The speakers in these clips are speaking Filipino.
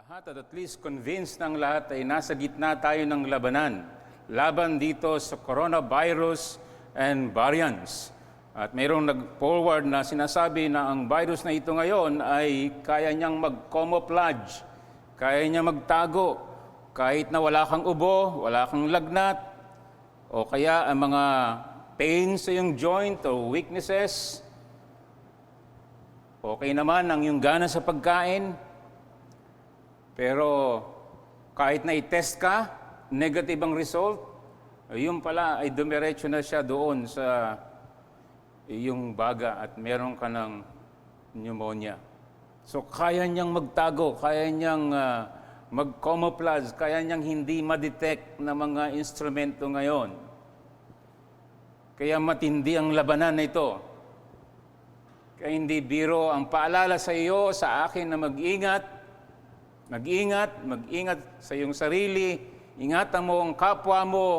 Lahat at least convinced ng lahat ay nasa gitna tayo ng labanan. Laban dito sa coronavirus and variants. At mayroong nag-forward na sinasabi na ang virus na ito ngayon ay kaya niyang mag-camouflage, kaya niyang magtago, kahit na wala kang ubo, wala kang lagnat, o kaya ang mga pain sa iyong joint o weaknesses, okay naman ang iyong gana sa pagkain. Pero kahit na i-test ka, negative ang result, yun pala ay dumiretso na siya doon sa iyong baga at meron ka ng pneumonia. So kaya niyang magtago, kaya niyang mag-camouflage, kaya niyang hindi ma-detect na mga instrumento ngayon. Kaya matindi ang labanan na ito. Kaya hindi biro ang paalala sa iyo, sa akin na mag-ingat, mag-ingat sa iyong sarili, ingatan mo ang kapwa mo.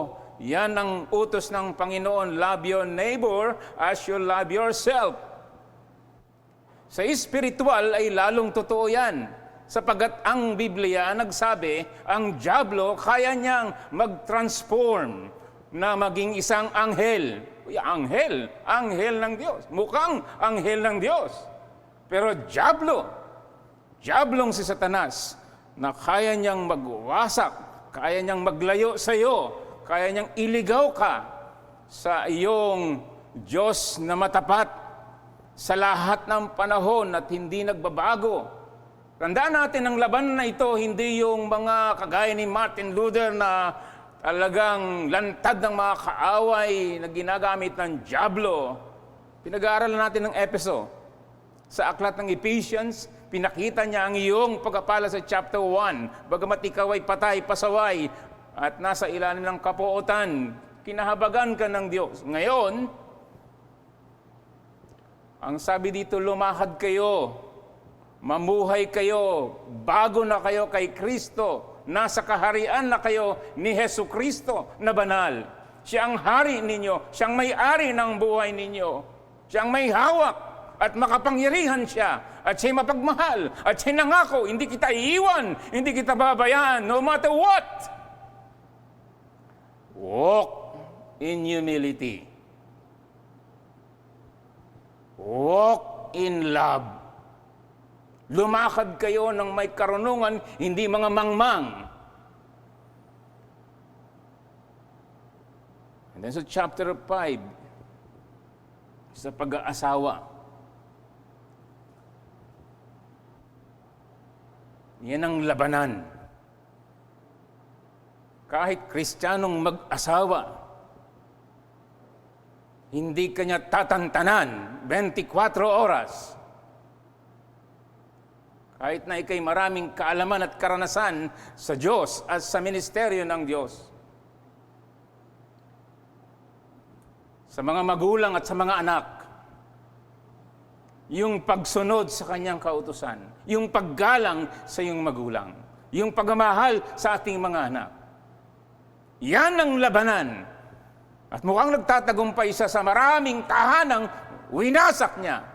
Yan ang utos ng Panginoon, love your neighbor as you love yourself. Sa espiritual ay lalong totoo yan. Sapagat ang Biblia nagsabi, ang dyablo kaya niyang mag-transform na maging isang anghel. Anghel ng Diyos. Mukhang anghel ng Diyos. Pero Diablong si Satanas na kaya niyang magwasak, kaya niyang maglayo sa iyo, kaya niyang iligaw ka sa iyong Diyos na matapat sa lahat ng panahon at hindi nagbabago. Tandaan natin ang laban na ito, hindi yung mga kagaya ni Martin Luther na talagang lantad ng mga kaaway na ginagamit ng dyablo. Pinag-aaralan natin ng Efeso. Sa aklat ng Ephesians, pinakita niya ang iyong pagkapala sa chapter 1. Bagamat ikaw ay patay, pasaway, at nasa ilalim ng kapuotan, kinahabagan ka ng Diyos. Ngayon, ang sabi dito, lumahad kayo, mamuhay kayo, bago na kayo kay Kristo, nasa kaharian na kayo ni Hesu Kristo na banal. Siya ang hari ninyo, siyang may-ari ng buhay ninyo, siyang may hawak, at makapangyarihan siya, at siya mapagmahal, at siya nangako, hindi kita iiwan, hindi kita babayaan, no matter what. Walk in humility. Walk in love. Lumakad kayo ng may karunungan, hindi mga mangmang. And then sa chapter 5, sa pag-aasawa, yan ang labanan. Kahit Kristiyanong mag-asawa, hindi kanya tatantanan 24 oras. Kahit na ikay maraming kaalaman at karanasan sa Diyos at sa ministeryo ng Diyos. Sa mga magulang at sa mga anak, yung pagsunod sa kanyang kautusan, yung paggalang sa iyong magulang, yung pagmamahal sa ating mga anak. Yan ang labanan. At mukhang nagtatagumpay siya sa maraming tahanang winasak niya.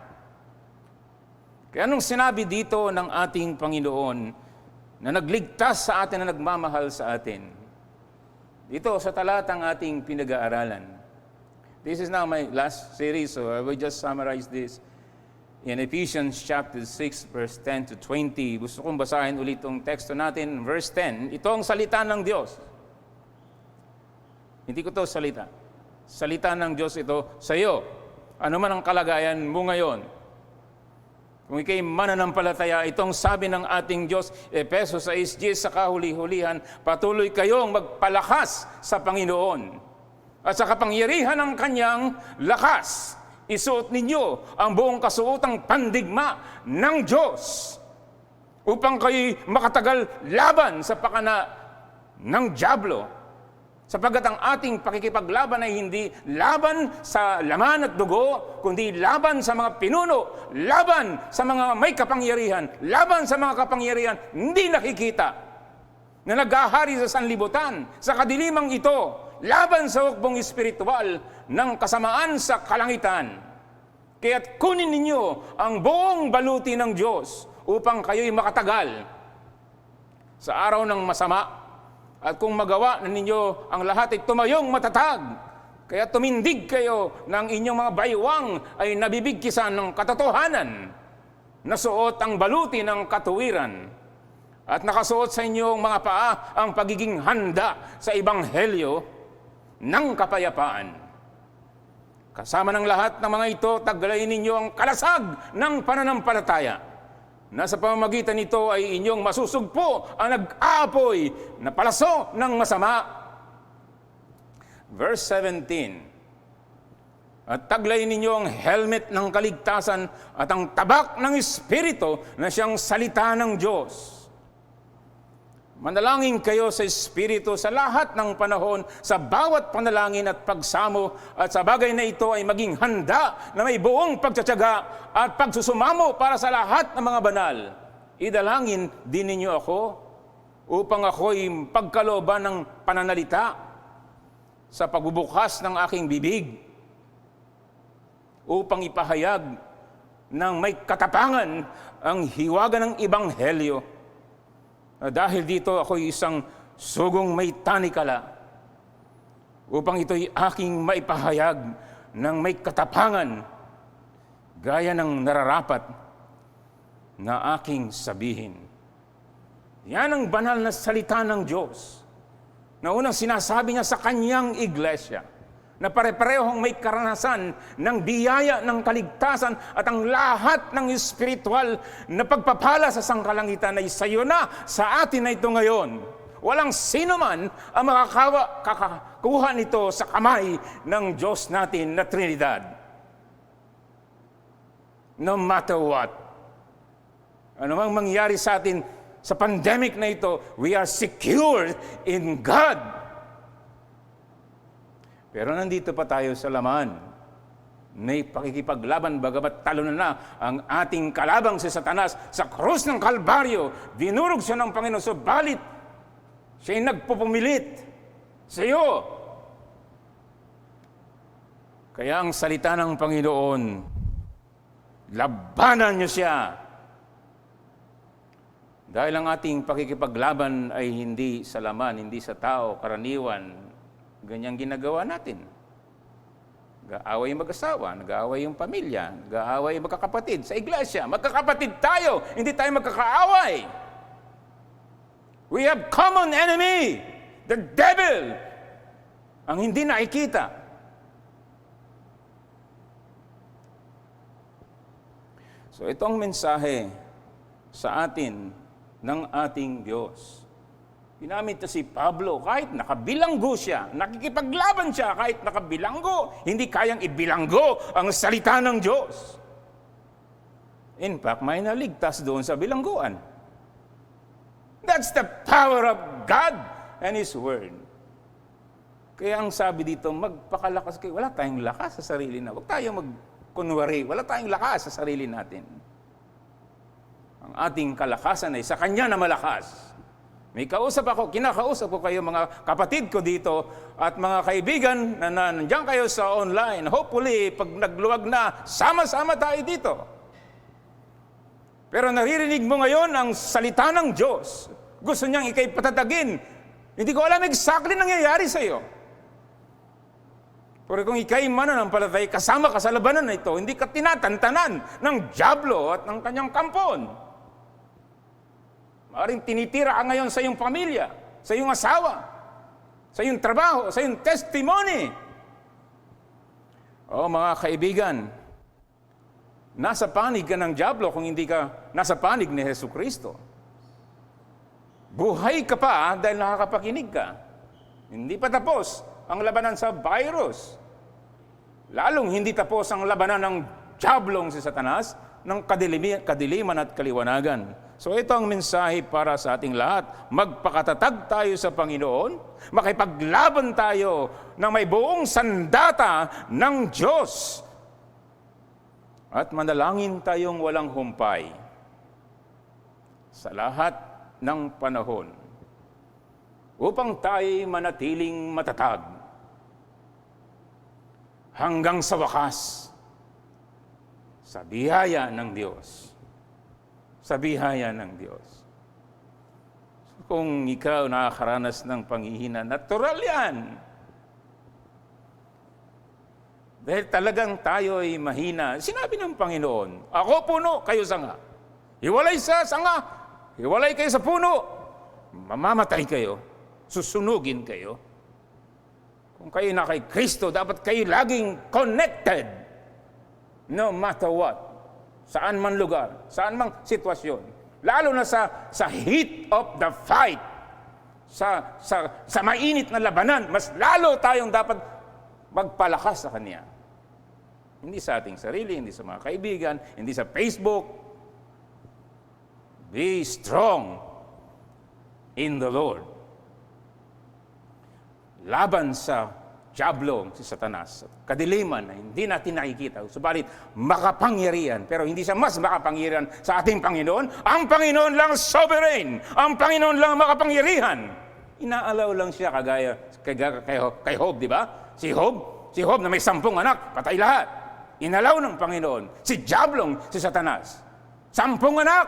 Kaya anong sinabi dito ng ating Panginoon na nagligtas sa atin, na nagmamahal sa atin? Dito sa talatang ating pinag-aaralan. This is now my last series, so I will just summarize this. In Ephesians chapter 6, verse 10 to 20, gusto kong basahin ulit itong teksto natin. Verse 10, ito ang salita ng Diyos. Hindi ko ito salita. Salita ng Diyos ito sa iyo. Ano man ang kalagayan mo ngayon. Kung ikay mananampalataya, itong sabi ng ating Diyos, Efeso 6:10 sa kahuli-hulihan, patuloy kayong magpalakas sa Panginoon at sa kapangyarihan ng kanyang lakas. Isuot ninyo ang buong kasuotang pandigma ng Diyos upang kayo'y makatagal laban sa pakana ng dyablo. Sapagat ang ating pakikipaglaban ay hindi laban sa laman at dugo, kundi laban sa mga pinuno, laban sa mga may kapangyarihan, laban sa mga kapangyarihan hindi nakikita na nag-ahari sa sanlibutan, sa kadilimang ito, laban sa hukbong espiritual ng kasamaan sa kalangitan. Kaya't kunin ninyo ang buong baluti ng Diyos upang kayo'y makatagal sa araw ng masama. At kung magawa na ninyo ang lahat ay tumayong matatag, kaya tumindig kayo ng inyong mga baywang ay nabibigkisan ng katotohanan, nasuot ang baluti ng katuwiran, at nakasuot sa inyong mga paa ang pagiging handa sa ebanghelyo ng kapayapaan. Kasama ng lahat ng mga ito, taglay ninyo ang kalasag ng pananampalataya, na sa pamamagitan nito ay inyong masusugpo ang nag-aapoy na palaso ng masama. Verse 17, at taglay ninyo ang helmet ng kaligtasan at ang tabak ng Espiritu na siyang salita ng Diyos. Manalangin kayo sa Espiritu sa lahat ng panahon, sa bawat panalangin at pagsamo, at sa bagay na ito ay maging handa na may buong pagtsatsaga at pagsusumamo para sa lahat ng mga banal. Idalangin din ninyo ako upang ako'y pagkalooban ng pananalita sa pagbubukas ng aking bibig, upang ipahayag ng may katapangan ang hiwaga ng ebanghelyo. Dahil dito ako'y isang sugong may tanikala, upang ito'y aking maipahayag ng may katapangan, gaya ng nararapat na aking sabihin. Yan ang banal na salita ng Diyos, na unang sinasabi niya sa kanyang iglesia, na pare-parehong may karanasan ng biyaya ng kaligtasan at ang lahat ng espiritual na pagpapala sa sangkalangitan ay sayo na sa atin na ito ngayon. Walang sino man ang makakakuha nito sa kamay ng Diyos natin na Trinidad. No matter what. Ano mang mangyari sa atin sa pandemic na ito, we are secured in God. Pero nandito pa tayo sa laman. May pakikipaglaban bagamat talo na ang ating kalabang si Satanas sa krus ng Kalbaryo. Dinurog siya ng Panginoon, subalit siya'y nagpupumilit sa iyo. Kaya ang salita ng Panginoon, labanan niyo siya. Dahil ang ating pakikipaglaban ay hindi sa laman, hindi sa tao, karaniwan. Ganyang ginagawa natin. Nag-aaway yung mag-asawa, nag-aaway yung pamilya, nag-aaway yung magkakapatid sa iglesia. Magkakapatid tayo, hindi tayo magkakaaway. We have common enemy, the devil, ang hindi nakikita. So itong mensahe sa atin ng ating Diyos. Ginamit na si Pablo, kahit nakabilanggo siya, nakikipaglaban siya, kahit nakabilanggo, hindi kayang ibilanggo ang salita ng Diyos. In fact, may naligtas doon sa bilangguan. That's the power of God and His Word. Kaya ang sabi dito, magpakalakas kayo. Wala tayong lakas sa sarili na. Huwag tayong magkunwari. Wala tayong lakas sa sarili natin. Ang ating kalakasan ay sa Kanya na malakas. May kausap ako, kinakausap ko kayo mga kapatid ko dito at mga kaibigan na nandiyan kayo sa online. Hopefully, pag nagluwag na, sama-sama tayo dito. Pero naririnig mo ngayon ang salita ng Diyos. Gusto niyang ikay patatagin. Hindi ko alam exactly nangyayari sa iyo. Pero kung ikay mananampalataya, kasama ka sa labanan na ito, hindi ka tinatantanan ng dyablo at ng kanyang kampon. Maaaring tinitira ka ngayon sa iyong pamilya, sa iyong asawa, sa iyong trabaho, sa iyong testimony. O mga kaibigan, nasa panig ka ng dyablo kung hindi ka nasa panig ni Jesucristo. Buhay ka pa dahil nakakapakinig ka. Hindi pa tapos ang labanan sa virus. Lalong hindi tapos ang labanan ng diablong si Satanas, ng kadiliman at kaliwanagan. So ito ang mensahe para sa ating lahat. Magpakatatag tayo sa Panginoon, makipaglaban tayo ng may buong sandata ng Diyos. At manalangin tayong walang humpay sa lahat ng panahon upang tayo manatiling matatag hanggang sa wakas sa biyaya ng Diyos. Sa biyaya ng Diyos. Kung ikaw nakakaranas ng panghihina, natural yan. Dahil talagang tayo ay mahina. Sinabi ng Panginoon, ako puno, kayo sanga. Hiwalay sa sanga, hiwalay kayo sa puno. Mamamatay kayo, susunugin kayo. Kung kayo na kay Kristo, dapat kayo laging connected. No matter what. Saan man lugar, saan mang sitwasyon. Lalo na sa heat of the fight. Sa mainit na labanan, mas lalo tayong dapat magpalakas sa Kanya. Hindi sa ating sarili, hindi sa mga kaibigan, hindi sa Facebook. Be strong in the Lord. Laban sa Diablo, si Satanas, kadiliman na hindi natin nakikita, subalit makapangyarihan, pero hindi siya mas makapangyarihan sa ating Panginoon. Ang Panginoon lang sovereign, ang Panginoon lang makapangyarihan. Inaalaw lang siya kagaya kay Job, di ba? Si Job na may 10 anak, patay lahat. Inalaw ng Panginoon. Si Diablong, si Satanas, 10 anak.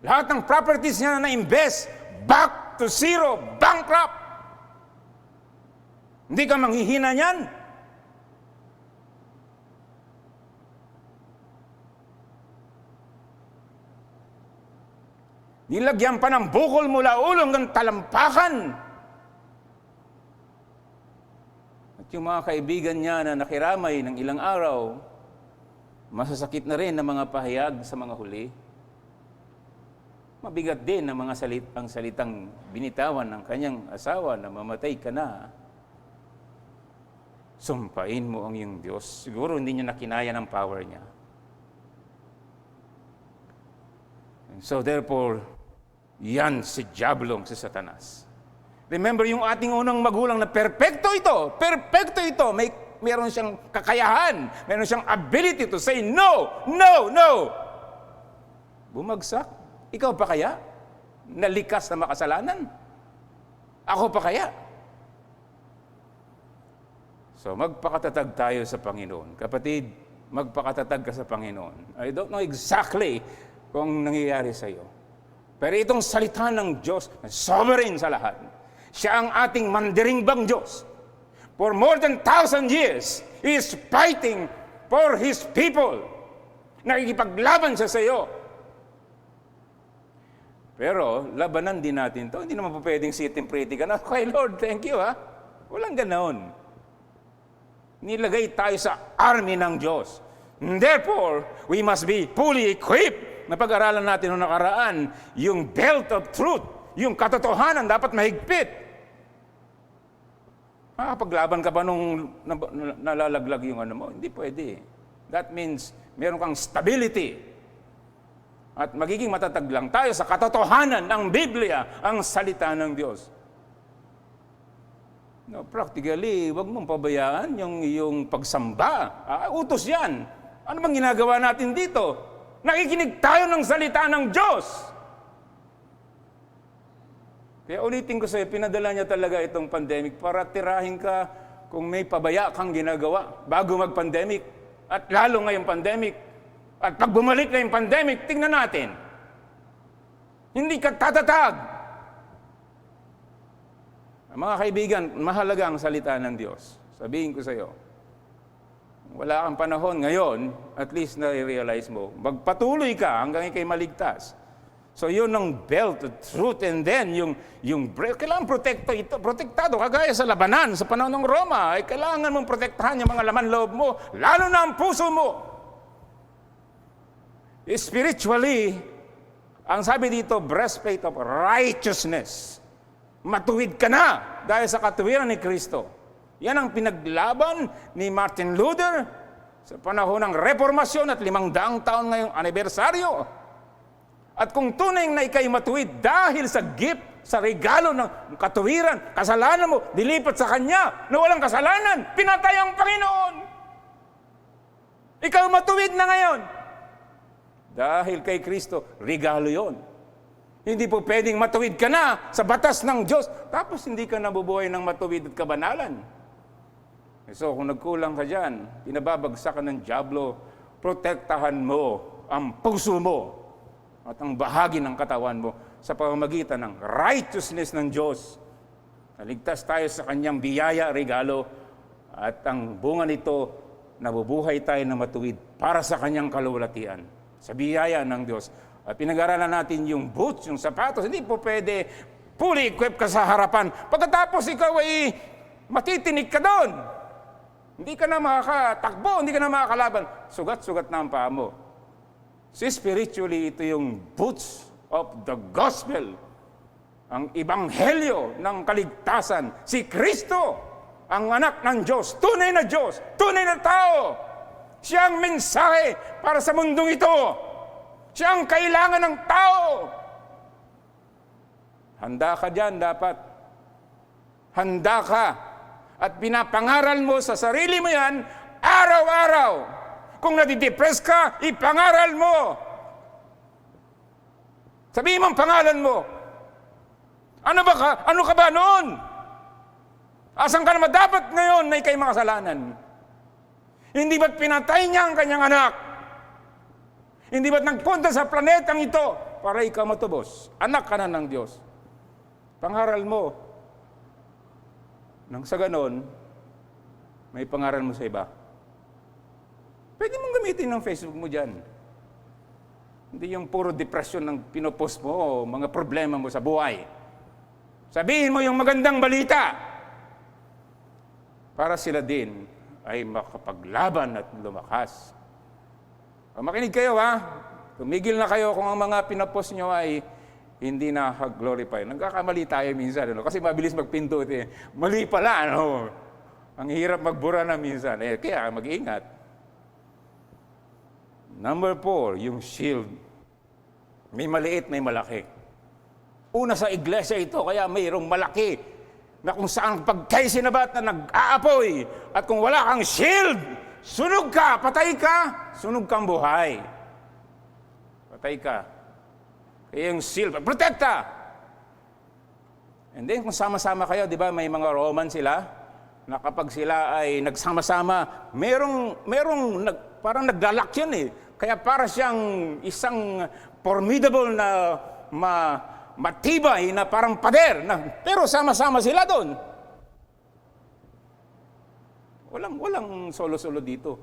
Lahat ng properties niya na invest, back to zero, bankrupt. Hindi ka manghihina niyan. Nilagyan pa ng bukol mula ulo hanggang talampakan. At yung mga kaibigan niya na nakiramay ng ilang araw, masasakit na rin ang mga pahayag sa mga huli. Mabigat din ang mga salitang binitawan ng kanyang asawa na mamatay ka na. Sumpain mo ang iyong Diyos. Siguro hindi niya nakinaya ng power niya. And so therefore, yan si Diablong, si Satanas. Remember yung ating unang magulang na perpekto ito. Perpekto ito. Meron siyang kakayahan. Meron siyang ability to say no, no, no. Bumagsak. Ikaw pa kaya? Nalikas na makasalanan? Ako pa kaya? So, magpakatatag tayo sa Panginoon. Kapatid, magpakatatag ka sa Panginoon. I don't know exactly kung nangyayari sa iyo. Pero itong salita ng Diyos, sovereign sa lahat. Siya ang ating mandirimbang Diyos. For more than 1,000 years, He is fighting for His people. Nakikipaglaban siya sa iyo. Pero, labanan din natin to. Hindi naman po pwedeng sitting pretty ka na, okay, Lord, thank you, ha? Walang ganoon. Nilagay tayo sa army ng Diyos. Therefore, we must be fully equipped. Napag-aralan natin noong nakaraan, yung belt of truth, yung katotohanan dapat mahigpit. Makakapaglaban ka ba nung nalalaglag yung ano mo? Hindi pwede. That means, meron kang stability. At magiging matatag lang tayo sa katotohanan ng Biblia, ang salita ng Diyos. No, practically, wag mong pabayaan yung pagsamba. Utos yan. Ano bang ginagawa natin dito? Nakikinig tayo ng salita ng Diyos. Kaya ulitin ko sa'yo, pinadala niya talaga itong pandemic para tirahin ka kung may pabaya kang ginagawa bago mag-pandemic. At lalo ngayong pandemic. At pag bumalik na yung pandemic, tingnan natin. Hindi ka tatatag. Mga kaibigan, mahalaga ang salita ng Diyos. Sabihin ko sa iyo, wala kang panahon ngayon, at least na-realize mo, magpatuloy ka hanggang ikay maligtas. So yun ang belt of truth, and then yung kailangan protektado, kagaya sa labanan, sa panahon ng Roma, ay kailangan mong protektahan yung mga laman loob mo, lalo na ang puso mo. Spiritually, ang sabi dito, breastplate of righteousness. Matuwid ka na dahil sa katuwiran ni Kristo. Yan ang pinaglaban ni Martin Luther sa panahon ng Reformasyon at 500 taon ngayong anibersaryo. At kung tunay na ikay matuwid dahil sa gift, sa regalo ng katuwiran, kasalanan mo, dilipat sa Kanya na walang kasalanan, pinatay ang Panginoon. Ikaw matuwid na ngayon. Dahil kay Kristo, regalo yon. Hindi po pwedeng matuwid ka na sa batas ng Diyos, tapos hindi ka nabubuhay ng matuwid at kabanalan. So kung nagkulang ka dyan, pinababagsakan ng Diablo, protektahan mo ang puso mo. at ang bahagi ng katawan mo sa pamamagitan ng righteousness ng Diyos. Naligtas tayo sa kanyang biyaya, regalo, at ang bunga nito, nabubuhay tayo na matuwid para sa kanyang kalulatian, sa biyaya ng Diyos. At pinag-aralan natin yung boots, yung sapatos. Hindi po pwede fully equipped ka sa harapan. Pagkatapos ikaw ay matitinig ka doon. Hindi ka na makakatakbo, hindi ka na makakalaban. Sugat-sugat na ang paa mo. Spiritually, ito yung boots of the gospel. Ang ebanghelyo ng kaligtasan. Si Kristo, ang anak ng Diyos, tunay na Diyos, tunay na tao. Siya ang mensahe para sa mundong ito. Siya ang kailangan ng tao. Handa ka dyan dapat. Handa ka. At pinapangaral mo sa sarili mo yan, araw-araw. Kung nadidepress ka, ipangaral mo. Sabihin mo ang pangalan mo. Ano ka ba noon? Asan ka naman dapat ngayon na ikay makasalanan? Hindi ba't pinatay niya ang kanyang anak? Hindi ba't nagpunta sa planetang ito para ikaw matubos? Anak ka na ng Diyos. Pangaral mo. Nang sa ganon, may pangaral mo sa iba. Pwede mong gamitin ng Facebook mo dyan. Hindi yung puro depression ng pinopost mo o mga problema mo sa buhay. Sabihin mo yung magandang balita para sila din ay makapaglaban at lumakas. Makinig kayo ha. Tumigil na kayo kung ang mga pinopost nyo ay hindi na-glorify. Nagkakamali tayo minsan. Kasi mabilis magpindot eh. Mali pala. Ang hirap magbura na minsan. Kaya mag-ingat. Number 4, yung shield. May maliit, may malaki. Una sa iglesia ito, kaya mayroong malaki na kung saan pagkay sinabat na nag-aapoy at kung wala kang shield, sunog ka, patay ka, sunog kang buhay. Patay ka. Kaya yung shield, protekta. And then kung sama-sama kayo, di ba may mga Roman sila na kapag sila ay nagsama-sama, parang naglalak yan eh. Kaya para siyang isang formidable na matibay na parang pader. Pero sama-sama sila doon. Walang solo-solo dito.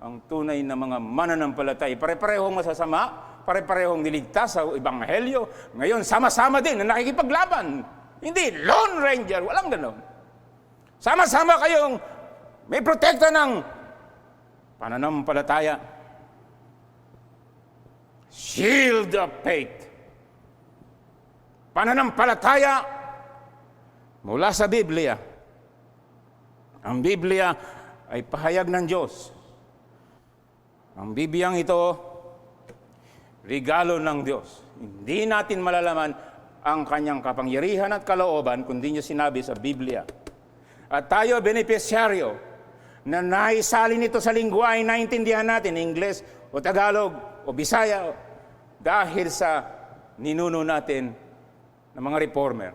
Ang tunay na mga mananampalatay, pare-parehong masasama, pare-parehong niligtas sa ebanghelyo. Ngayon, sama-sama din na nakikipaglaban. Hindi, Lone Ranger, walang ganon. Sama-sama kayong may protekta ng pananampalataya. Shield of faith. Pananampalataya mula sa Biblia. Ang Biblia ay pahayag ng Diyos. Ang Bibliang ito, regalo ng Diyos. Hindi natin malalaman ang kanyang kapangyarihan at kalooban kung di niya sinabi sa Biblia. At tayo, benepisyaryo, na naisalin ito sa lingwahe na intindihan natin, Ingles o Tagalog o Bisaya, dahil sa ninuno natin ng mga reformer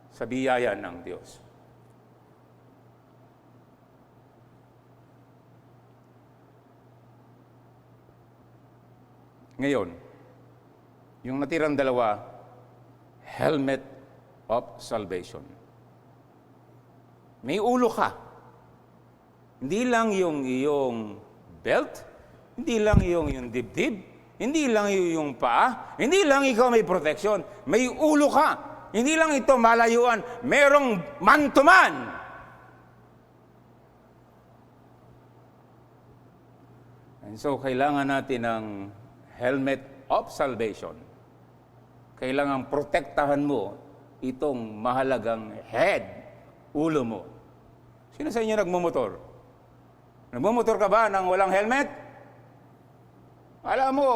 sa biyaya ng Diyos. Ngayon, yung natirang dalawa, helmet of salvation. May ulo ka. Hindi lang yung iyong belt, hindi lang yung dibdib, hindi lang yung paa, hindi lang ikaw may protection, may ulo ka. Hindi lang ito malayuan, merong man-to-man. And so, kailangan natin ng helmet of salvation. Kailangan protektahan mo itong mahalagang head, ulo mo. Sino sa inyo nagmumotor? Nagmumotor ka ba ng walang helmet? Alam mo,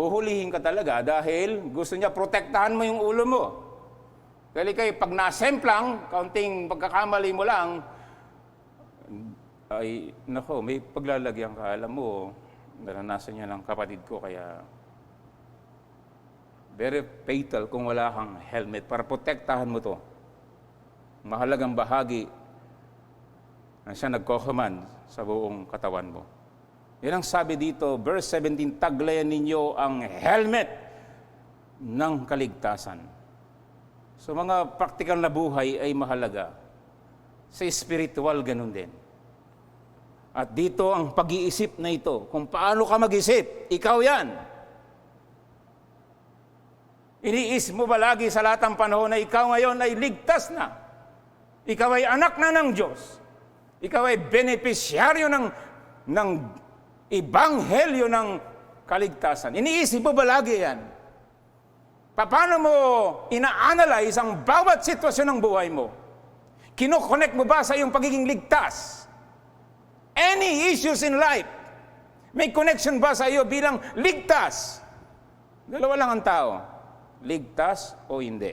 huhulihin ka talaga dahil gusto niya protektahan mo yung ulo mo. Dahil kayo, pag nasemplang, kaunting pagkakamali mo lang, ay, nako, may paglalagyan ka. Alam mo, naranasan niya ng kapatid ko, kaya very fatal kung wala kang helmet para protektahan mo to. Mahalagang bahagi na siya nagko-command sa buong katawan mo. Yan ang sabi dito, verse 17, taglayan ninyo ang helmet ng kaligtasan. So mga praktikal na buhay ay mahalaga. Sa spiritual, ganun din. At dito ang pag-iisip na ito, kung paano ka mag-isip, ikaw yan. Iniisip mo ba lagi sa lahat ng panahon na ikaw ngayon ay ligtas na? Ikaw ay anak na ng Diyos. Ikaw ay benepisyaryo ng ebanghelyo ng kaligtasan. Iniisip mo ba lagi yan? Paano mo ina-analyze ang bawat sitwasyon ng buhay mo? Kino-connect mo ba sa iyong pagiging ligtas? Any issues in life, may connection ba sa iyo bilang ligtas? Dalawa lang ang tao, ligtas o hindi.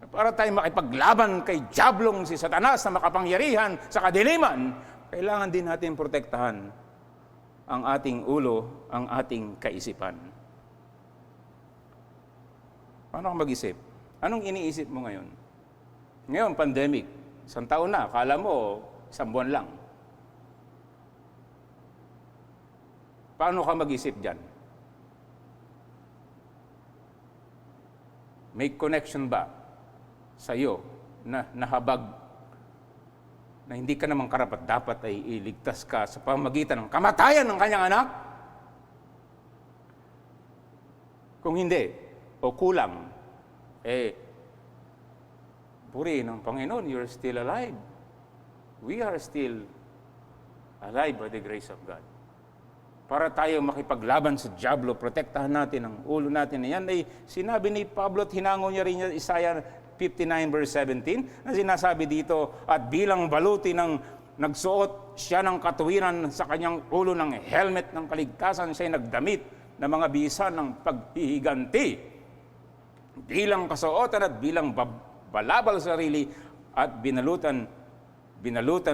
Para tayo makipaglaban kay Diablong si Satanas na makapangyarihan sa kadiliman, kailangan din natin protektahan ang ating ulo, ang ating kaisipan. Paano ka mag-isip? Anong iniisip mo ngayon? Ngayon, pandemic. 1 taon na. Akala mo, 1 buwan lang. Paano ka mag-isip dyan? May connection ba sa iyo na nahabag na hindi ka naman karapat-dapat ay iligtas ka sa pamamagitan ng kamatayan ng kanyang anak? Kung hindi, o kulang, purihin ng Panginoon, you're still alive. We are still alive by the grace of God. Para tayo makipaglaban sa Diablo, protektahan natin ang ulo natin. Yan ay sinabi ni Pablo at hinango niya rin Isaiah 59 verse 17 na sinasabi dito, at bilang baluti ng nagsuot siya ng katuwiran sa kanyang ulo ng helmet ng kaligtasan, siya ay nagdamit ng mga bisa ng paghihiganti. Bilang kasuotan at bilang balabal sa sarili at binalutan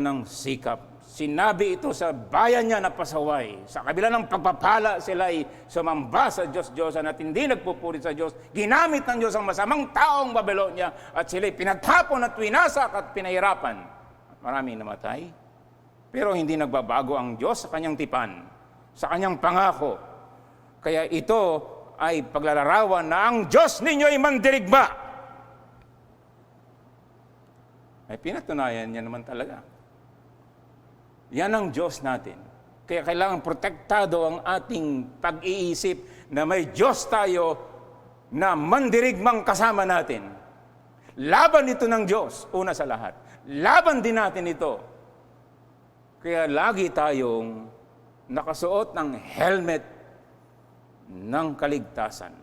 ng sikap. Sinabi ito sa bayan niya na pasaway. Sa kabila ng pagpapala, sila ay sumamba sa Diyos-Diyosan at hindi nagpupuri sa Diyos. Ginamit ng Diyos ang masamang taong Babylonia at sila ay pinatapon at winasak at pinahirapan. Maraming namatay. Pero hindi nagbabago ang Diyos sa kanyang tipan, sa kanyang pangako. Kaya ito ay paglalarawan na ang Diyos ninyo ay mandirigma. Ay pinatunayan niya naman talaga. Yan ang Diyos natin. Kaya kailangan protektado ang ating pag-iisip na may Diyos tayo na mandirigmang kasama natin. Laban ito ng Diyos, una sa lahat. Laban din natin ito. Kaya lagi tayong nakasuot ng helmet ng kaligtasan.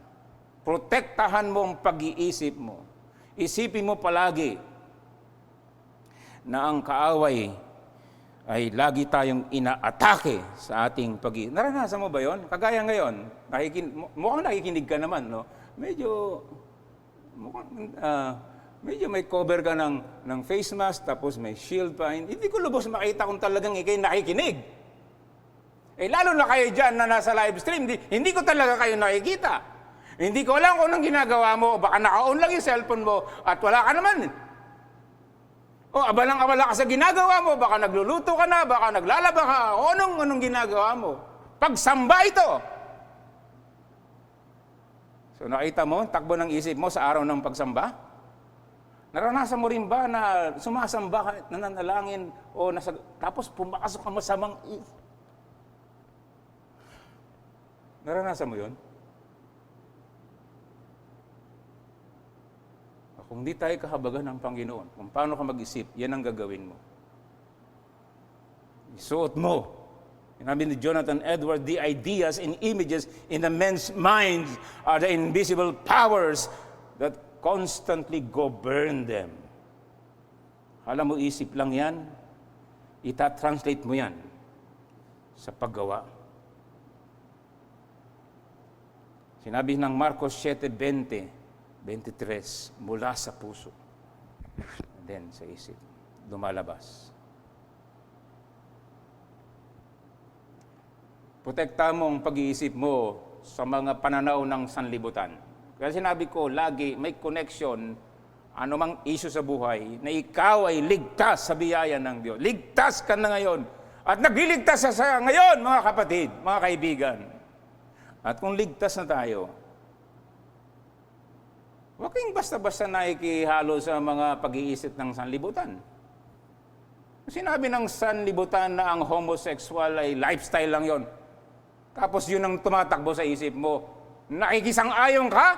Protektahan mo ang pag-iisip mo. Isipin mo palagi na ang kaaway ay lagi tayong inaatake sa ating pag-iisip. Naranasan mo ba yon? Kagaya ngayon, mukhang nakikinig ka naman, no? Medyo may cover ka ng face mask, tapos may shield pa. Hindi ko lubos makita kung talagang ikay nakikinig. Lalo na kayo dyan na nasa live stream, hindi ko talaga kayo nakikita. Hindi ko alam kung anong ginagawa mo, baka naka-on lang yung cellphone mo at wala ka naman. O abalang-abala ka sa ginagawa mo, baka nagluluto ka na, baka naglalaba ka, o anong ginagawa mo. Pagsamba ito. So nakita mo, takbo ng isip mo sa araw ng pagsamba? Naranasan mo rin ba na sumasamba ka, nananalangin, o tapos pumakasok ka masamang naranasan mo yun? Kung di tayo kahabagan ng Panginoon, kung paano ka mag-isip, yan ang gagawin mo. Isuot mo. Sinabi ni Jonathan Edwards, the ideas and images in the men's minds are the invisible powers that constantly govern them. Alam mo, isip lang yan, ita-translate mo yan sa paggawa. Sinabi ng Marcos 7:20-23, mula sa puso. And then sa isip, lumalabas. Protekta mo ang pag-iisip mo sa mga pananaw ng sanlibutan. Kaya sinabi ko, lagi may connection, anumang issue sa buhay, na ikaw ay ligtas sa biyaya ng Diyos. Ligtas ka na ngayon. At nagliligtas siya sa ngayon, mga kapatid, mga kaibigan. At kung ligtas na tayo, huwag kayong basta-basta nakikihalo sa mga pag-iisip ng sanlibutan. Sinabi ng sanlibutan na ang homosexual ay lifestyle lang yon. Tapos yun ang tumatakbo sa isip mo. Nakikisang-ayon ka?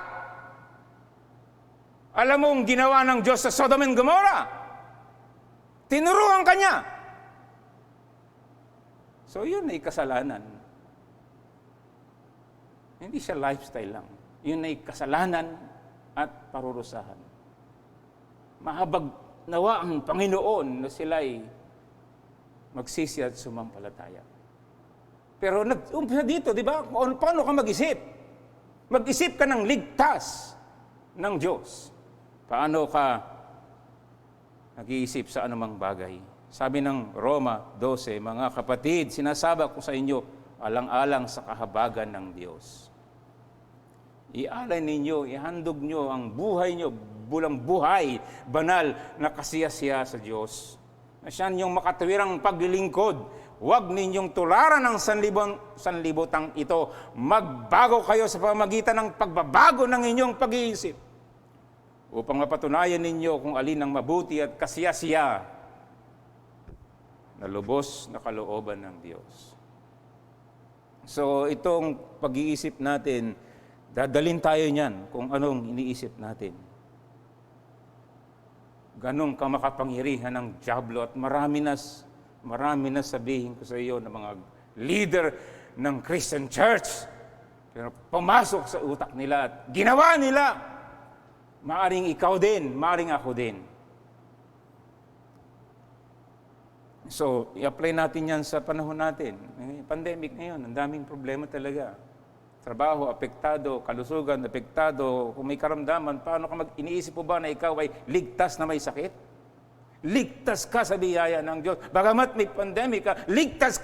Alam mo ang ginawa ng Diyos sa Sodom and Gomorrah? Tinuruan ka niya. So yun ay kasalanan. Hindi siya lifestyle lang. Yun ay kasalanan at parurusahan. Mahabag nawa ang Panginoon na sila'y magsisi at sumampalataya. Pero nag-umpisa dito, di ba? Paano ka mag-isip? Mag-isip ka ng ligtas ng Diyos. Paano ka nag-iisip sa anumang bagay? Sabi ng Roma 12, mga kapatid, sinasaba ko sa inyo, alang-alang sa kahabagan ng Diyos. Ialay ninyo, ihandog nyo ang buhay nyo, bulang buhay, banal na kasiyasiya sa Diyos. Na siya niyong makatwirang paglilingkod. Huwag ninyong tularan ng sanlibutang ito. Magbago kayo sa pamagitan ng pagbabago ng inyong pag-iisip upang mapatunayan ninyo kung alin ang mabuti at kasiyasiya na lubos na kalooban ng Diyos. So itong pag-iisip natin, dadalin tayo niyan kung anong iniisip natin. Ganong ka makapangyarihan ng dyablo at marami na sabihin ko sa iyo ng mga leader ng Christian Church. Pero pumasok sa utak nila at ginawa nila. Maaring ikaw din, maaring ako din. So, i-apply natin yan sa panahon natin. Pandemic ngayon, ang daming problema talaga. Trabaho, apektado, kalusugan, apektado. Kung may karamdaman, paano ka iniisip mo ba na ikaw ay ligtas na may sakit? Ligtas ka sa biyaya ng Diyos. Bagamat may pandemic ka, ligtas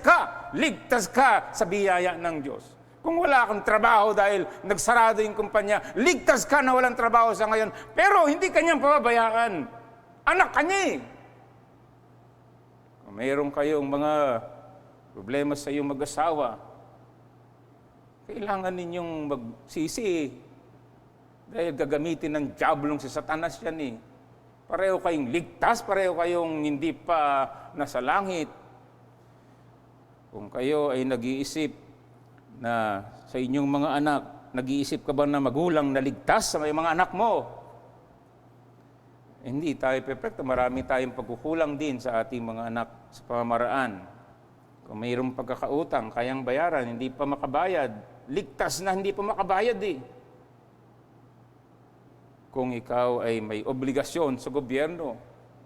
ka sa biyaya ng Diyos. Kung wala kang trabaho dahil nagsarado yung kumpanya, ligtas ka na walang trabaho sa ngayon, pero hindi kanyang pababayaan. Anak kanya eh. Kung mayroon kayong mga problema sa iyong mag-asawa, kailangan ninyong magsisi dahil gagamitin ng diablong si Satanas yan eh. Pareho kayong ligtas, pareho kayong hindi pa nasa langit. Kung kayo ay nag-iisip na sa inyong mga anak, nag-iisip ka ba na magulang na ligtas sa mga anak mo? Hindi tayo perfecto. Marami tayong pagkukulang din sa ating mga anak sa pamamaraan. Kung mayroong pagkakautang, kayang bayaran, hindi pa makabayad. Ligtas na hindi pa makabayad eh. Kung ikaw ay may obligasyon sa gobyerno,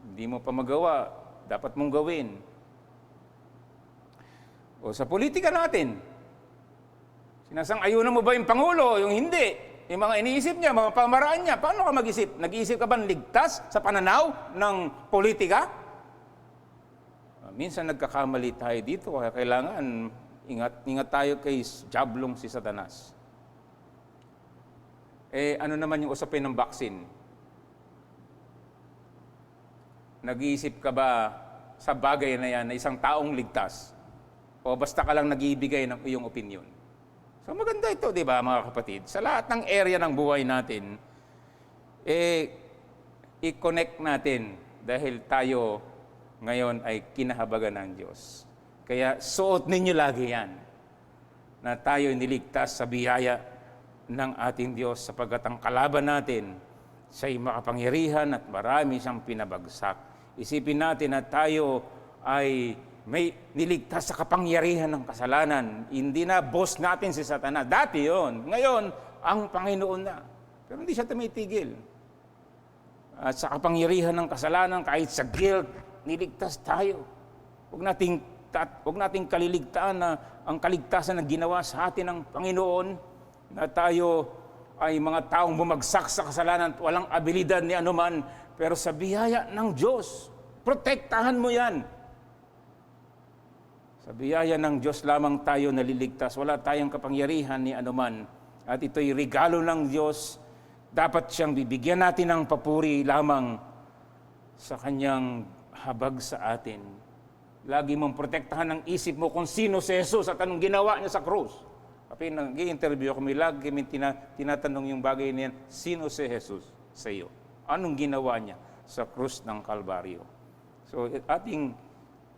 hindi mo pa magawa, dapat mong gawin. O sa politika natin, sinasang-ayunan mo ba yung Pangulo, yung hindi? Yung mga iniisip niya, mga pamaraan niya, paano ka mag-isip? Nag-iisip ka ba ligtas sa pananaw ng politika? Minsan nagkakamali tayo dito, kaya kailangan ingat tayo kay diablong si Satanas. Ano naman yung usapin ng vaccine? Nag-iisip ka ba sa bagay na yan na isang taong ligtas? O basta ka lang nag-iibigay ng iyong opinion? So maganda ito, di ba mga kapatid? Sa lahat ng area ng buhay natin, i-connect natin dahil tayo ngayon ay kinahabagan ng Diyos. Kaya suot ninyo lagi yan, na tayo niligtas sa biyaya ng ating Diyos sapagkat ang kalaban natin siya'y makapangyarihan at marami siyang pinabagsak. Isipin natin na tayo ay may niligtas sa kapangyarihan ng kasalanan. Hindi na boss natin si Satanas. Dati yon. Ngayon, ang Panginoon na. Pero hindi siya tumitigil. At sa kapangyarihan ng kasalanan, kahit sa guilt, niligtas tayo. Huwag nating kaliligtaan na ang kaligtasan na ginawa sa atin ng Panginoon, na tayo ay mga taong bumagsak sa kasalanan at walang abilidad ni anuman, pero sa biyaya ng Diyos, protektahan mo yan. Sa biyaya ng Diyos lamang tayo naliligtas, wala tayong kapangyarihan ni anuman, at ito'y regalo ng Diyos. Dapat siyang bibigyan natin ng papuri lamang sa kanyang habag sa atin. Lagi mong protektahan ang isip mo kung sino si Jesus at anong ginawa niya sa krus. Kapag nag-i-interview kami, lagi kami tinatanong yung bagay niyan, sino si Jesus sa iyo? Anong ginawa niya sa krus ng Kalbaryo? So, ating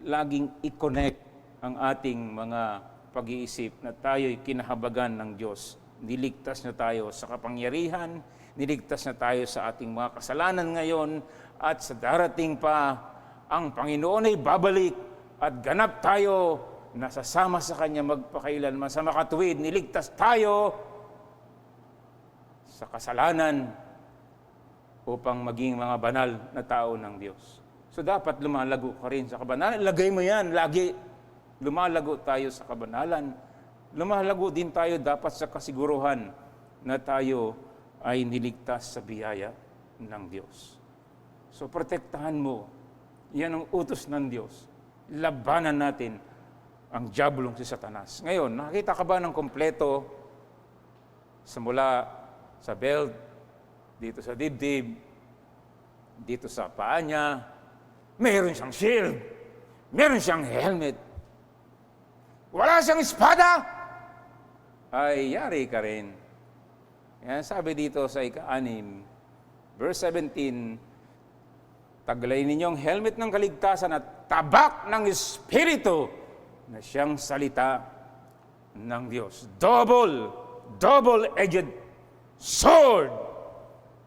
laging i-connect ang ating mga pag-iisip na tayo'y kinahabagan ng Diyos. Niligtas na tayo sa kapangyarihan, niligtas na tayo sa ating mga kasalanan ngayon, at sa darating pa, ang Panginoon ay babalik at ganap tayo nasasama sa Kanya magpakailanman. Sa makatuwid, niligtas tayo sa kasalanan upang maging mga banal na tao ng Diyos. So dapat lumalago ka rin sa kabanalan. Lagay mo yan, lagi. Lumalago tayo sa kabanalan. Lumalago din tayo dapat sa kasiguruhan na tayo ay niligtas sa biyaya ng Diyos. So protektahan mo. Yan ang utos ng Diyos. Labanan natin ang diabolong si Satanas. Ngayon, nakita ka ba ng kompleto mula sa belt, dito sa dibdib, dito sa paa niya, mayroon siyang shield, mayroon siyang helmet, wala siyang espada, ay yari ka rin. Yan, sabi dito sa ika-6, verse 17, taglay ninyong helmet ng kaligtasan at tabak ng Espiritu na siyang salita ng Diyos. Double-edged sword.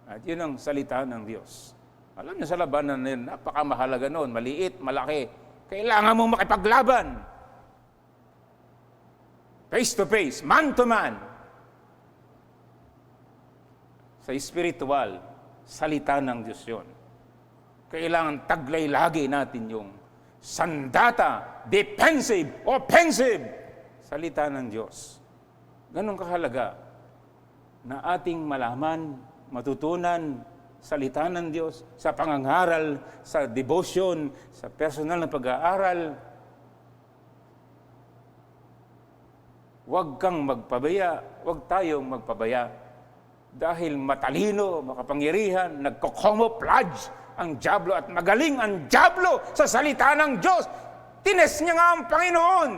At yun ang salita ng Diyos. Alam niyo sa labanan na yun, napakamahalaga noon, maliit, malaki. Kailangan mong makipaglaban. Face to face, man to man. Sa espiritual, salita ng Diyos yun. Kailangan taglay lagi natin yung sandata, defensive, offensive, salita ng Diyos. Ganun kahalaga na ating malaman, matutunan, salita ng Diyos sa pangangaral, sa devotion, sa personal na pag-aaral. Huwag kang magpabaya, huwag tayong magpabaya. Dahil matalino, makapangyarihan, nagko-camouflage ang diablo at magaling ang diablo sa salita ng Diyos. Tines niya nga ang Panginoon.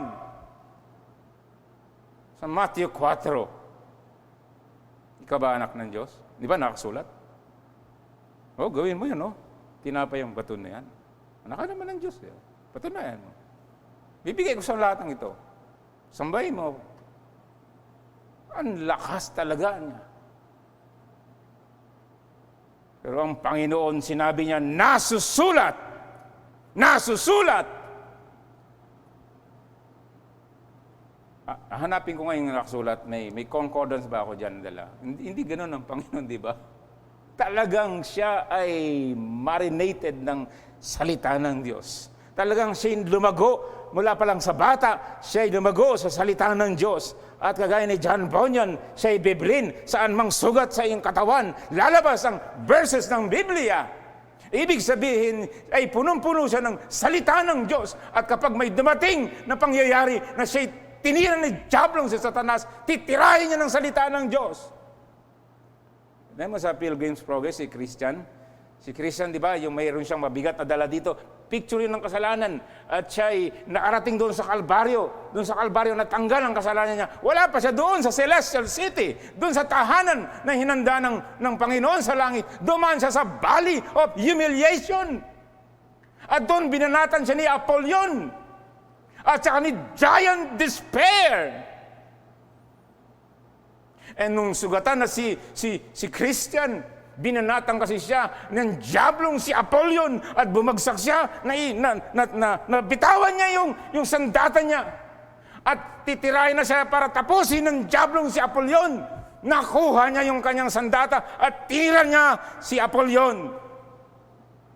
Sa Matthew 4, ikaw ba anak ng Diyos? Di ba nakasulat? O, gawin mo yan, no? Tinapay ang bato na yan. Anak ka naman ng Diyos. Patunayan mo. Bibigay ko sa lahat ng ito. Sambahin mo. Ang lakas talaga niya. Pero ang Panginoon, sinabi niya, nasusulat! Nasusulat! Hanapin ko ngayon yung nakasulat. May concordance ba ako dyan dala? Hindi ganun ang Panginoon, di ba? Talagang siya ay marinated ng salita ng Diyos. Talagang siya lumago mula pa lang sa bata, siya ay lumago sa salita ng Diyos. At kagaya ni John Bunyan, siya ay biblin saan mang sugat sa iyong katawan. Lalabas ang verses ng Biblia. Ibig sabihin ay punong-puno siya ng salita ng Diyos. At kapag may dumating na pangyayari na siya tinira ni diablong si Satanas, titirahin niya ng salita ng Diyos. Dahil mo sa Pilgrim's Progress, si Christian, di ba, yung mayroon siyang mabigat na dala dito, picture yun ng kasalanan. At siya ay nakarating doon sa Kalbaryo. Doon sa Kalbaryo, natanggal ang kasalanan niya. Wala pa siya doon sa Celestial City. Doon sa tahanan na hinanda ng Panginoon sa langit. Dumaan siya sa Valley of Humiliation. At doon binanatan siya ni Apollyon. At saka ni Giant Despair. And nung sugatan na si Christian, binanatan kasi siya ng diablong si Apollyon at bumagsak siya, nabitawan niya yung sandata niya. At titirahin na siya para tapusin ng diablong si Apollyon. Nakuha niya yung kanyang sandata at tira niya si Apollyon,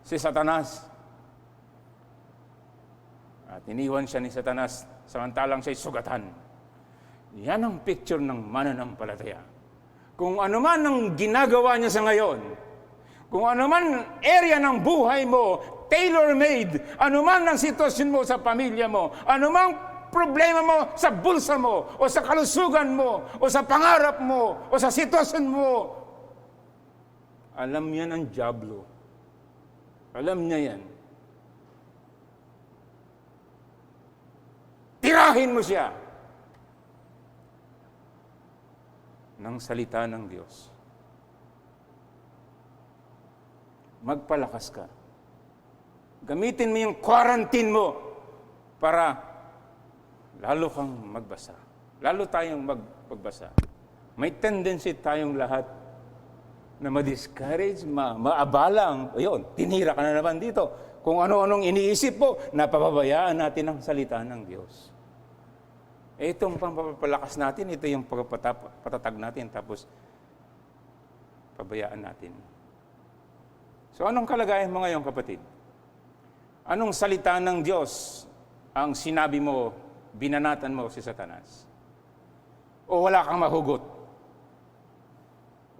si Satanas. At iniwan siya ni Satanas samantalang siya'y sugatan. Yan ang picture ng mananampalataya. Kung ano man ang ginagawa niya sa ngayon, kung ano man area ng buhay mo, tailor-made, ano man ang sitwasyon mo sa pamilya mo, ano man problema mo sa bulsa mo, o sa kalusugan mo, o sa pangarap mo, o sa sitwasyon mo, alam niya ng diablo. Alam niya yan. tirahin mo siya ng salita ng Diyos. Magpalakas ka. Gamitin mo yung quarantine mo para lalo kang magbasa. Lalo tayong magbasa. May tendency tayong lahat na ma-discourage, maabalang. Ayun, tinira ka na naman dito. Kung ano-anong iniisip mo, napapabayaan natin ang salita ng Diyos. Itong pampapalakas natin, ito yung patatag natin, tapos pabayaan natin. So anong kalagayan mo ngayon, kapatid? Anong salita ng Diyos ang sinabi mo, binanatan mo si Satanas? O wala kang mahugot?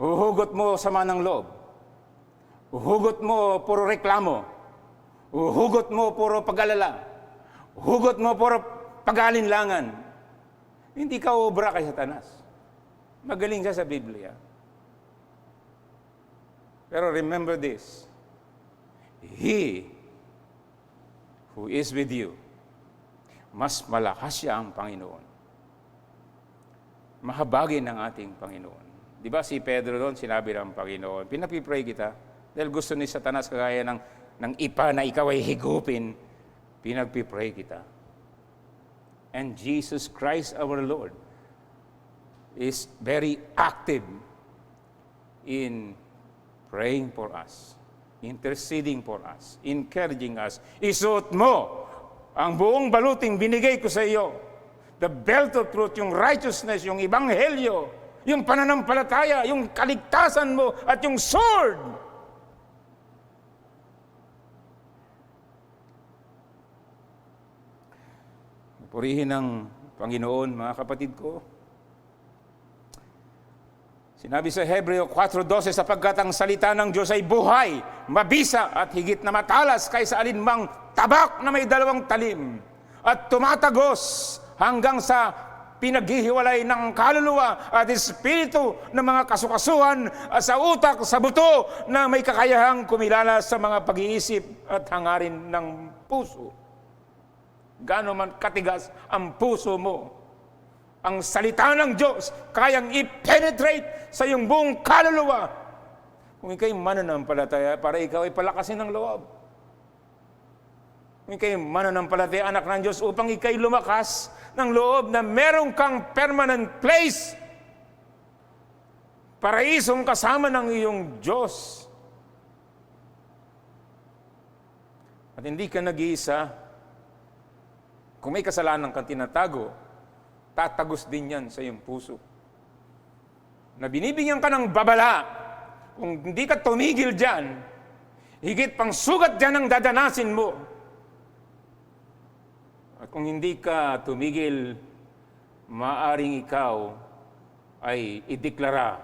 Uhugot mo sama ng loob. Uhugot mo puro reklamo. Uhugot mo puro pag-alala. Uhugot mo puro pag-alinlangan. Hindi ka obra kay Satanas. Magaling siya sa Biblia. Pero remember this. He who is with you, mas malakas siya ang Panginoon. Mahabagin ng ating Panginoon. Di ba si Pedro doon, sinabi ng Panginoon, pinapipray kita, dahil gusto ni Satanas kagaya ng ipa na ikaw ay higupin, pinagpipray kita. And Jesus Christ our Lord is very active in praying for us, interceding for us, encouraging us. Isuot mo ang buong baluting binigay ko sa iyo. The belt of truth, yung righteousness, yung ebanghelyo, yung pananampalataya, yung kaligtasan mo, at yung sword. Purihin ng Panginoon, mga kapatid ko. Sinabi sa Hebreo 4:12, sapagkat ang salita ng Diyos ay buhay, mabisa at higit na matalas kaysa alinmang tabak na may dalawang talim, at tumatagos hanggang sa pinaghihiwalay ng kaluluwa at espiritu ng mga kasukasuhan at sa utak, sa buto, na may kakayahang kumilala sa mga pag-iisip at hangarin ng puso. Gaano man katigas ang puso mo, ang salita ng Diyos kayang i-penetrate sa iyong buong kaluluwa. Kung ikaw'y mananampalataya, para ikaw ay palakasin ng loob. Kung ikaw'y mananampalataya, anak ng Diyos, upang ikaw'y lumakas ng loob na meron kang permanent place, paraisong kasama ng iyong Diyos. At hindi ka nag-iisa. Kung may kasalanan kang tinatago, tatagos din yan sa iyong puso. Na binibigyan ka ng babala, kung hindi ka tumigil dyan, higit pang sugat dyan ang dadanasin mo. At kung hindi ka tumigil, maaring ikaw ay ideklara,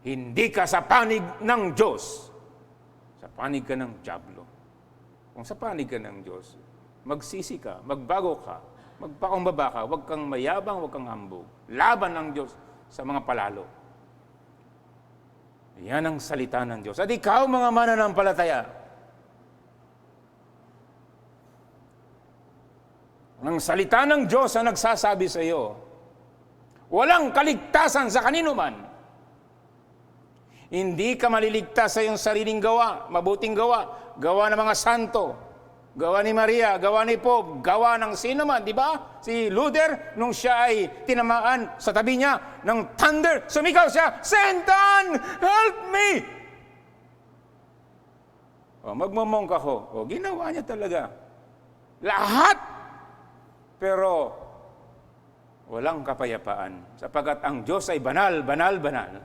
hindi ka sa panig ng Diyos. Sa panig ka ng dyablo. Kung sa panig ka ng Diyos, magsisi ka, magbago ka, magpakumbaba ka, huwag kang mayabang, huwag kang hambog. Laban ng Diyos sa mga palalo. Yan ang salita ng Diyos. At ikaw, mga mananampalataya, ang salita ng Diyos ang nagsasabi sa iyo, walang kaligtasan sa kanino man. Hindi ka maliligtas sa iyong sariling gawa, mabuting gawa, gawa ng mga santo, gawa ni Maria, gawa ni Pope, gawa ng sino man, di ba? Si Luther, nung siya ay tinamaan sa tabi niya ng thunder, sumigaw siya, Satan, help me! O, magmamongka ko. O, ginawa niya talaga. Lahat! Pero, walang kapayapaan. Sapagat ang Diyos ay banal, banal, banal.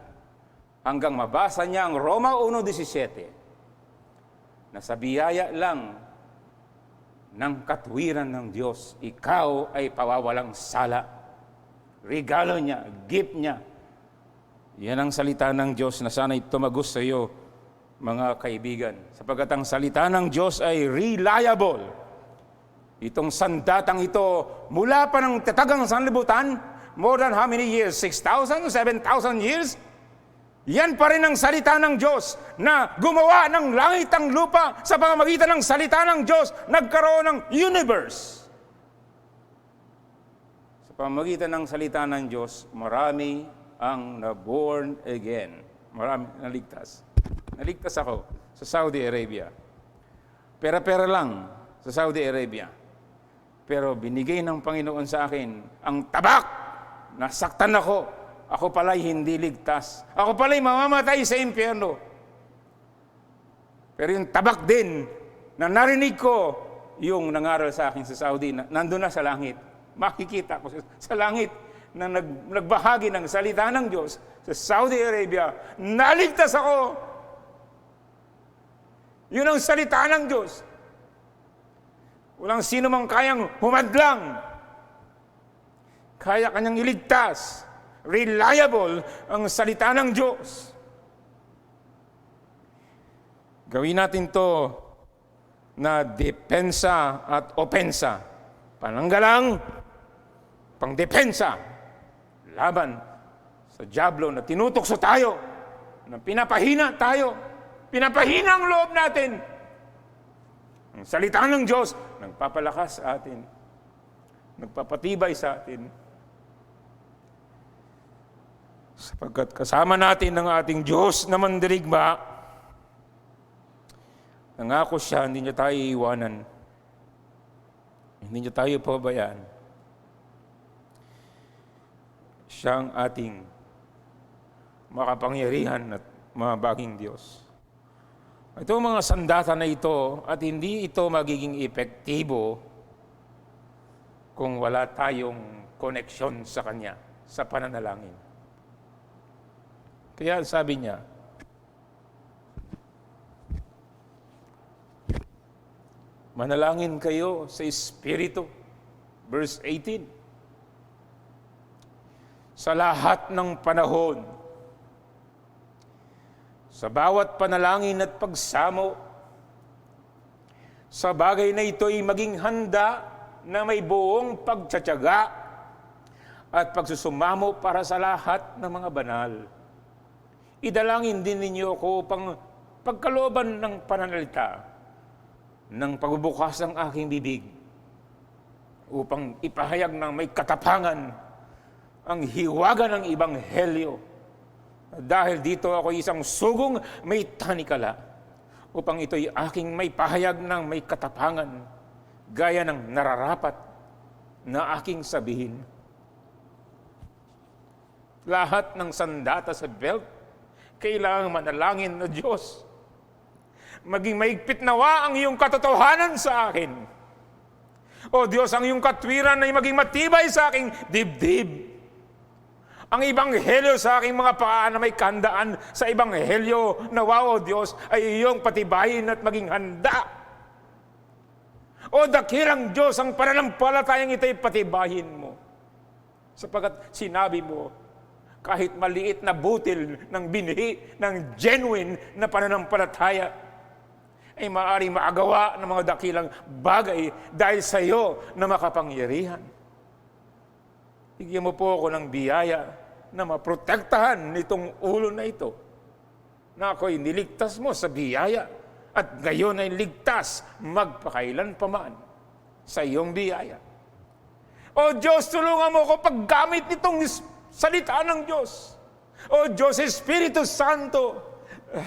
Hanggang mabasa niya ang Roma 1:17, na sa biyaya lang ng katuwiran ng Diyos, ikaw ay pawawalang sala. Regalo niya, gift niya. Yan ang salita ng Diyos na sana'y tumagos sa iyo, mga kaibigan. Sapagat ang salita ng Diyos ay reliable. Itong sandatang ito, mula pa ng tatagang sanlibutan, more than how many years? 6,000? 7,000 years? Yan pa rin ang salita ng Diyos na gumawa ng langit ang lupa sa pamamagitan ng salita ng Diyos, nagkaroon ng universe. pamamagitan ng salita ng Diyos, marami ang na-born again. Marami naligtas. Naligtas ako sa Saudi Arabia. Pera-pera lang sa Saudi Arabia. Pero binigay ng Panginoon sa akin ang tabak. Nasaktan ako. Ako pala'y hindi ligtas. Ako pala'y mamamatay sa impyerno. Pero yung tabak din na narinig ko, yung nangaral sa akin sa Saudi, nandun na sa langit. Makikita ko sa langit na nagbahagi ng salita ng Diyos sa Saudi Arabia. Naligtas ako. Yun ang salita ng Diyos. Walang sino mang kayang humadlang. Kaya kanyang iligtas. Reliable ang salita ng Diyos. Gawin natin to na depensa at opensa. Pananggalang, pangdepensa, laban sa dyablo na tinutokso tayo, na pinapahina tayo, pinapahina ang loob natin. Ang salita ng Diyos, nagpapalakas sa atin, nagpapatibay sa atin. Sapagkat kasama natin ng ating Diyos na mandirigma, nangako siya, hindi niya tayo iiwanan. Hindi niya tayo pabayaan. Siya ang ating makapangyarihan at mabaging Diyos. Itong mga sandata na ito, at hindi ito magiging epektibo kung wala tayong koneksyon sa Kanya, sa pananalangin. Kaya sabi niya, manalangin kayo sa Espiritu. Verse 18. Sa lahat ng panahon, sa bawat panalangin at pagsamo, sa bagay na ito ay maging handa na may buong pagtsatsaga at pagsusumamo para sa lahat ng mga banal. Idalangin din ninyo ako upang pagkalooban ng pananalita ng pagbubukas ng aking bibig upang ipahayag ng may katapangan ang hiwaga ng Ebanghelyo. Dahil dito ako isang sugong may tanikala upang ito'y aking may pahayag ng may katapangan gaya ng nararapat na aking sabihin. Lahat ng sandata sa belt, kailangang manalangin na Diyos. Maging maigpit nawa ang iyong katotohanan sa akin. O Diyos, ang iyong katwiran ay maging matibay sa aking dibdib. Ang Ebanghelyo sa aking mga paa na may kandaan sa Ebanghelyo nawa, O Diyos, ay iyong patibayin at maging handa. O dakilang Diyos, ang pananampalatayang ito'y patibayin mo. Sapagat sinabi mo, kahit maliit na butil ng binhi ng genuine na pananampalataya, ay maaaring maagawa ng mga dakilang bagay dahil sa iyo na makapangyarihan. Bigyan mo po ako ng biyaya na maprotektahan nitong ulo na ito, na ako'y niligtas mo sa biyaya at ngayon ay ligtas magpakailan paman sa iyong biyaya. O Diyos, tulungan mo ako paggamit nitong salita ng Diyos. O Diyos, Espiritu Santo,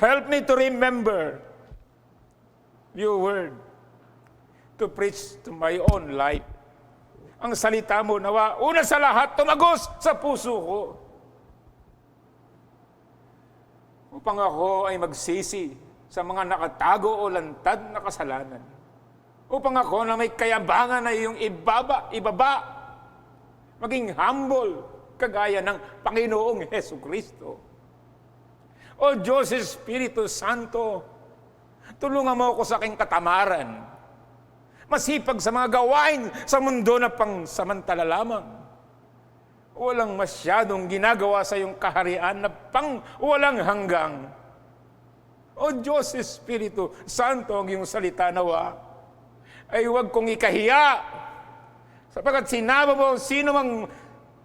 help me to remember your word, to preach to my own life. Ang salita mo nawa, una sa lahat, tumagos sa puso ko. Upang ako ay magsisi sa mga nakatago o lantad na kasalanan. Upang ako na may kayabangan na iyong ibaba, maging humble, kagaya ng Panginoong Hesukristo. O Diyos Espiritu Santo, tulungan mo ako sa aking katamaran. Masipag sa mga gawain sa mundo na pangsamantala lamang. Walang masyadong ginagawa sa iyong kaharian na pang walang hanggang. O Diyos Espiritu Santo, ang iyong salita nawa, ay huwag kong ikahiya. Sapagat sinabi mo, sino mang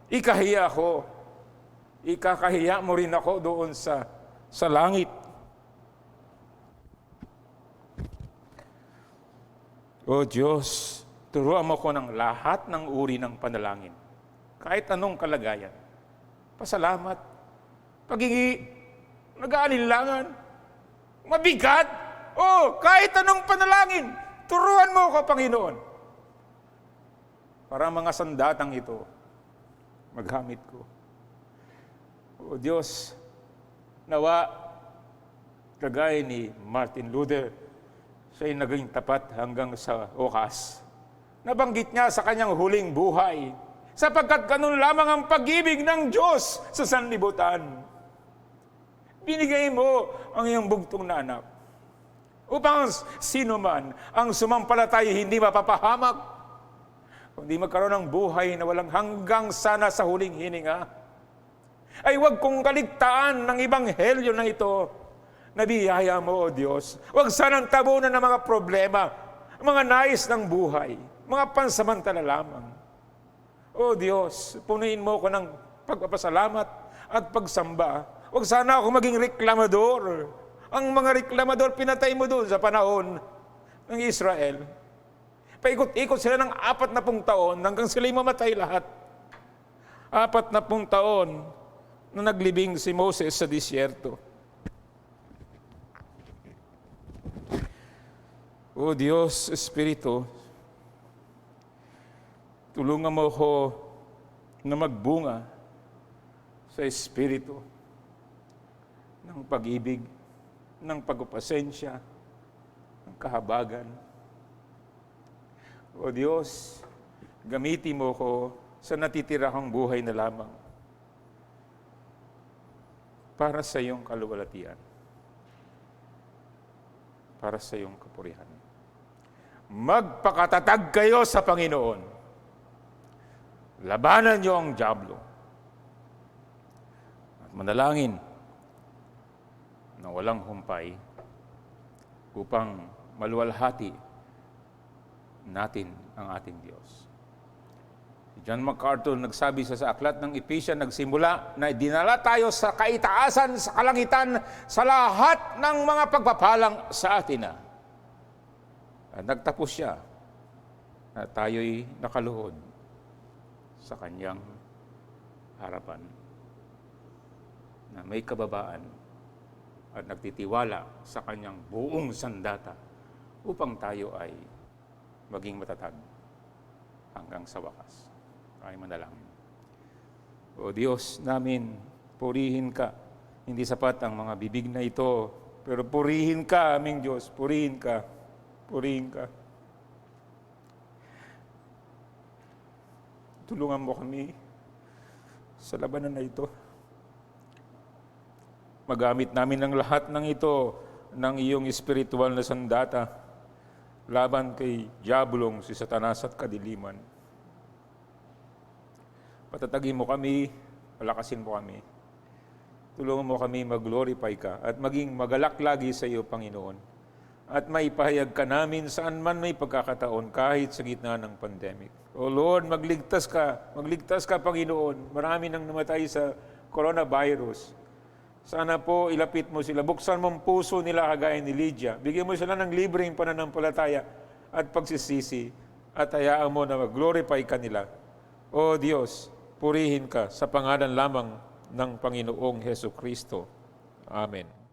ikahiya ko, ikakahiya mo rin ako doon sa langit. O Diyos, turuan mo ko ng lahat ng uri ng panalangin. kahit anong kalagayan. Pasalamat, paghingi, nag-aalinlangan, mabigat, kahit anong panalangin, turuan mo ako, Panginoon. Para mga sandatang ito, maghamit ko. O Diyos, nawa, kagaya ni Martin Luther, siya'y naging tapat hanggang sa wakas. Nabanggit niya sa kanyang huling buhay, sapagkat ganun lamang ang pag-ibig ng Diyos sa sanlibutan. Binigay mo ang iyong bugtong na anak, upang sino man ang sumampalataya hindi mapapahamak, kundi magkaroon ng buhay na walang hanggang sana sa huling hininga. Ay huwag kong kaligtaan ng ebanghelyo na ito. Nabiyaya mo, O Diyos. Huwag sanang tabunan ng mga problema, mga nais ng buhay, mga pansamantala lamang. O Diyos, punuin mo ko ng pagpapasalamat at pagsamba. Huwag sana ako maging reklamador. Ang mga reklamador, pinatay mo doon sa panahon ng Israel. Paikot-ikot sila ng 40 taon hanggang sila'y mamatay lahat. 40 taon na naglibing si Moses sa disyerto. O Diyos, Espiritu, tulungan mo ko na magbunga sa Espiritu ng pag-ibig, ng pagpapasensya, ng kahabagan. O Diyos, gamitin mo ko sa natitirahang buhay na lamang para sa iyong kaluwalhatian, para sa iyong kapurihan. Magpakatatag kayo sa Panginoon. Labanan niyo ang dyablo. At manalangin na walang humpay upang maluwalhati natin ang ating Diyos. Si John MacArthur nagsabi sa aklat ng Ephesians, nagsimula na dinala tayo sa kaitaasan, sa kalangitan, sa lahat ng mga pagpapalang sa atin na. At nagtapos siya na tayo'y nakaluhod sa kanyang harapan, na may kababaan at nagtitiwala sa kanyang buong sandata upang tayo ay maging matatag hanggang sa wakas. Ay manalangin. O Diyos namin, purihin ka. Hindi sapat ang mga bibig na ito, pero purihin ka, aming Diyos. Purihin ka. Purihin ka. Tulungan mo kami sa labanan na ito. Magamit namin ang lahat ng ito ng iyong espiritual na sandata laban kay Diabolong si Satanas at kadiliman. Patatagin mo kami, palakasin mo kami. Tulungan mo kami mag-glorify ka at maging magalak lagi sa iyo, Panginoon. At maipahayag ka namin saan man may pagkakataon kahit sa gitna ng pandemic. O Lord, magligtas ka, Panginoon. Marami nang namatay sa coronavirus. Sana po ilapit mo sila. Buksan mo ang puso nila kagaya ni Lydia. Bigyan mo sila ng libreng pananampalataya at pagsisisi. At hayaan mo na mag-glorify ka nila. O Diyos, purihin ka sa pangalan lamang ng Panginoong Hesus Kristo. Amen.